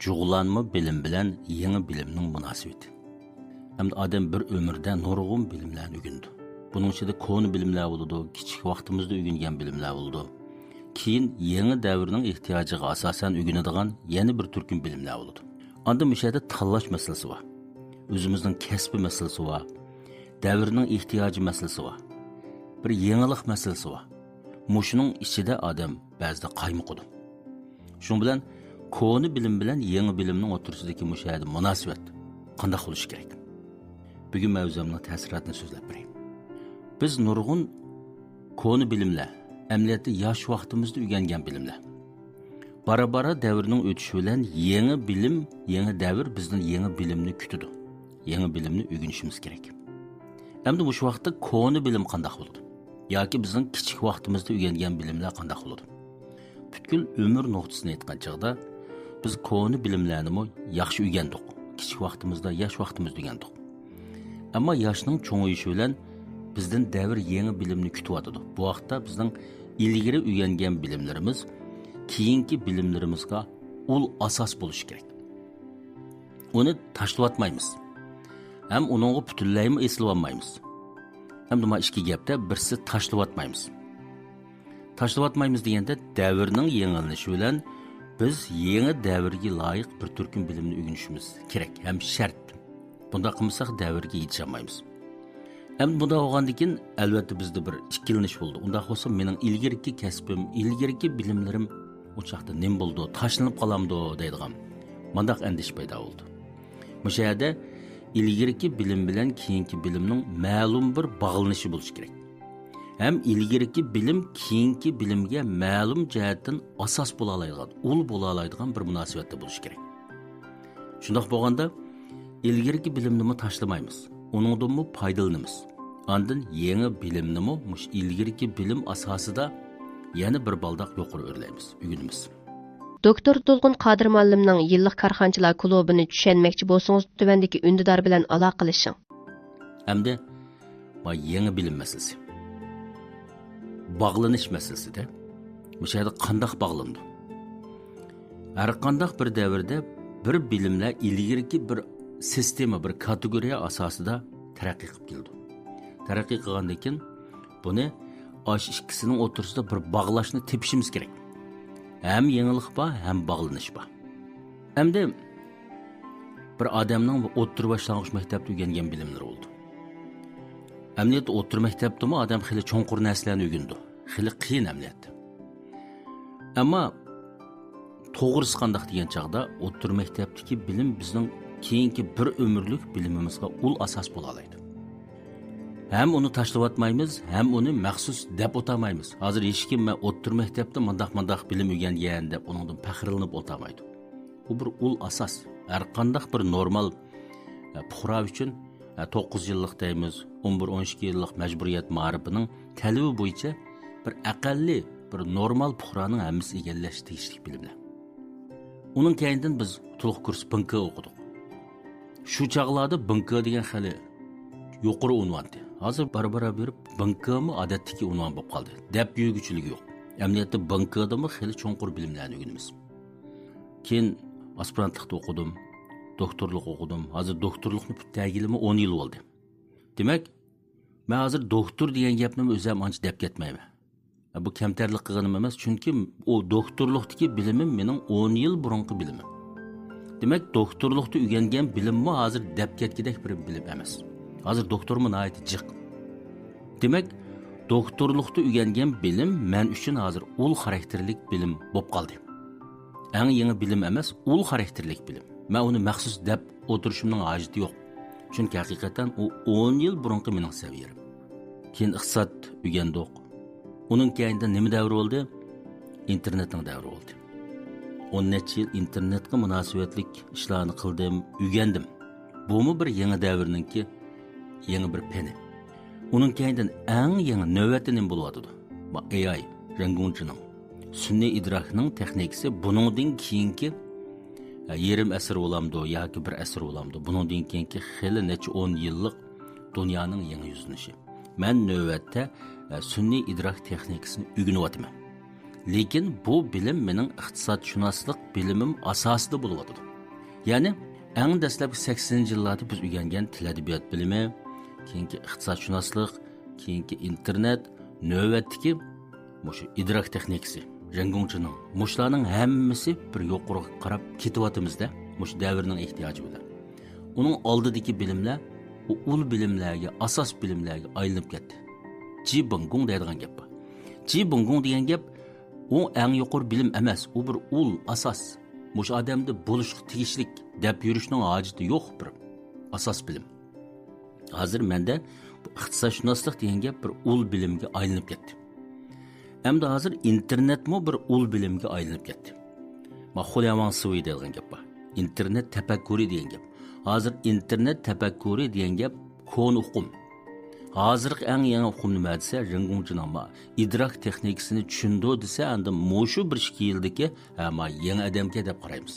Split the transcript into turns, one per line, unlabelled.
jug'lanma bilim bilan yangi bilimning munosabati. Hamda odam bir umrda nurg'un bilimlarni o'rgandi. Buning ichida ko'ni bilimlar bo'ladi, kichik vaqtimizda o'rgangan bilimlar bo'ladi. Keyin yangi davrning ehtiyojiga asosan o'rganadigan yana bir turkum bilimlar bo'ladi. Anda müşahede tanlash masalasi var. Özümüzün kasbi masalasi var. Davrning ehtiyoji masalasi var. Bir yangilik masalasi var. Muşunun içinde adam ba'zida qaymoqadi. Şunun bilan ko'ni bilim bilan yangi bilimning o'rtasidagi müşahede munosabat qanday bo'lishi kerak? Bugun mavzumning ta'siratini so'zlab berayim. Biz nurg'un ko'ni bilimlar, amaliyotda yosh vaqtimizda o'rgangan bilimlar. Bara-bara davrning o'tishi bilan yangi bilim, yangi davr bizning yangi bilimni kutadi. Yangi bilimni o'rganishimiz kerak. Endi bu vaqtda ko'ni bilim qanday bo'ladi? Yoki bizning kichik vaqtimizda o'rgangan bilimlar qanday bo'ladi? Butkul umr nuqtasini aytgan chaqda biz ko'ni bilimlarni yaxshi o'rgandik. Kichik vaqtimizda, yosh vaqtimizda o'rgandik. Ammo yoshning cho'ngiyishi bilan bizdan davr yangi bilimni kutyotadi. Bu vaqtda bizning ilgari o'rgangan bilimlarimiz keyingi bilimlarimizga ul asos bo'lishi kerak. Uni tashlayotmaymiz. Ham uningga butunlaymi eslayolmaymiz. Ham nima ikki gapda birsi tashlayotmaymiz. Tashlayotmaymiz deganda davrning yangilanishi bilan biz yangi davrga loyiq bir turkum bilimni o'rganishimiz kerak, ham shart. Bunda qilmasak davrga yetisha olmaymiz. Hem bunda olgandan keyin albatta bizda bir ikkilanish bo'ldi. Unda bo'lsa mening ilgirki kasbim, ilgirki bilimlarim o chaqda nim bo'ldi, tashlanib qolamdi deydigan. Mandaq andish paydo bo'ldi. Müşahede ilgirki bilim bilan keyingi bilimning ma'lum bir bog'lanishi bo'lishi kerak. Hem ilgirki bilim keyingi bilimga ma'lum jihatdan asos bo'la oladigan, ul bo'la oladigan bir munosabatda bo'lishi kerak. Shundoq bo'lganda ilgirki bilimni tashlamaymiz. Onundan mı faydalanamiz. Andın yangi bilimni mush ilgirki bilim asosida yana bir baldaq yuqori o'rlaymiz, o'rganamiz.
Doktor To'lqin Qodir muallimning yillik korxonchilar klubini tushunmoqchi bo'lsangiz, tuvandagi undidor bilan aloqalashing.
Hamda bu yangi bilim masalasi. Bog'lanish masalasida müşahede qanday bog'landi? Har qanday bir davrda bir bilimlar ilgirki bir sistema, bir kategoriya asosida taraqqiy qilib keldi. Taraqqiy qilgandan keyin buni ash ikkisining o'rtasida bir bog'lashni tepishimiz kerak. Hem yangilik bor, hem bog'lanish bor. Hamda bir odamning o'rta boshlang'ich maktabda o'rgangan bilimlari bo'ldi. Amaliyotda o'rta maktabdami odam xili cho'nqur narsalarni o'rgandi. Xili qiyin amaliyotda. Ammo to'g'risi qanday degan chaqda o'rta maktabdagi bilim bizning keyingi bir ömürlük bilimimizga ul asas bo'la oladi. Hem onu tashlayotmaymiz, hem onu maxsus deb o'tamaymiz. Hozir hech kim men o'rta maktabda mandaq bilim o'rgangan deb uningdan faxrlanib o'tamaydi. Bu bir ul asas. Har qanday bir normal puhra uchun 9 yillik deymiz, 11-12 yillik majburiyat ma'rifining talabi bo'yicha bir aqalli, bir normal puhraning hammasi egallash tegishli bilimlar. Uning keyindan biz to'liq kurs BNK o'qidik. Şu çağlarda BNK degan xali yuqori unvonda. Hozir bara-bara berib BNKmi odatdagi unvon bo'lib qoldi. Deb yurguchiligi yo'q. Amaliyotda BNKdami xili cho'nqur bilimlarni o'rganamiz. Keyin aspirantlikda o'qidim, doktorlik o'qidim. Hozir doktorlikni bitirgilimi 10 yil bo'ldi. Demak, men hozir doktor degan gapni o'zim ancha deb ketmayman. Bu kamtarlik qilganim emas, chunki o doktorlikdagi bilimim mening 10 yil burunqi bilimim. Demek doktorlukta o'rgangan bilimmi hozir deb ketgidek bir bilim emas. Hozir doktormi nihoyatda jiq. Demek doktorlukta o'rgangan bilim men uchun hozir ul xarakterlik bilim bo'lib qoldi. Eng yangi bilim emas, ul xarakterlik bilim. Men uni maxsus deb o'tirishimning hojati yo'q. Chunki haqiqatan u 10 yil burunqi mening saviyam. Keyin iqtisod o'rgandik. Uning keyinda nima davri bo'ldi? Internetning davri bo'ldi. 10 necha yil internetga munosabatlik ishlarni qildim, o'rgandim. Bumi bir yangi davrninki, yangi bir peni. Uning keyindan eng yangi navbatda nima bo'lyotdi? Bu AI, rangungchining, sun'iy idrokning texnikasi buningdan keyingi yarim asr bo'lamdi yoki bir asr bo'lamdi. Buningdan keyingi xili necha 10 yillik dunyoning yangi yuzlanishi. Men navbatda sun'iy idrok texnikasini o'rganyapman. Lekin bu bilim mening iqtisodshunaslik bilimim asosida bo'lyotdi. Ya'ni eng dastlabki 80 yillarda biz o'rgangan til adabiyot bilimi, keyingi iqtisodshunoslik, keyingi internet, navbatdagi mushu idrok texnikasi, Rangongchining mushlarning hammasi bir yuqoriga qarab ketyaptimizda, mush davrning ehtiyoji bilan. Uning oldidagi bilimlar u ul bilimlarga, asos bilimlarga aylanib ketdi. Ji Bongong deydigan gap bor. Ji Bongong degan gap u eng yuqori bilim emas, u bir ul asos. Mush odamda bo'lishga tegishlik deb yurishning hojati yo'q bir asos bilim. Hozir menda bu iqtisodshunoslik degan gap bir ul bilimga aylanib ketdi. Hamda hozir internetmi bir ul bilimga aylanib ketdi. Maxulyaman suvi degan gap bor. İnternet tafakkuri degan gap. Hozir internet tafakkuri degan gap kon uqum. Hozirgi eng yangi uqum nima desa, Rangongchining idrok texnikasini tushundi desa, endi mushu bir 2 yildagi yangi odamga deb qaraymiz.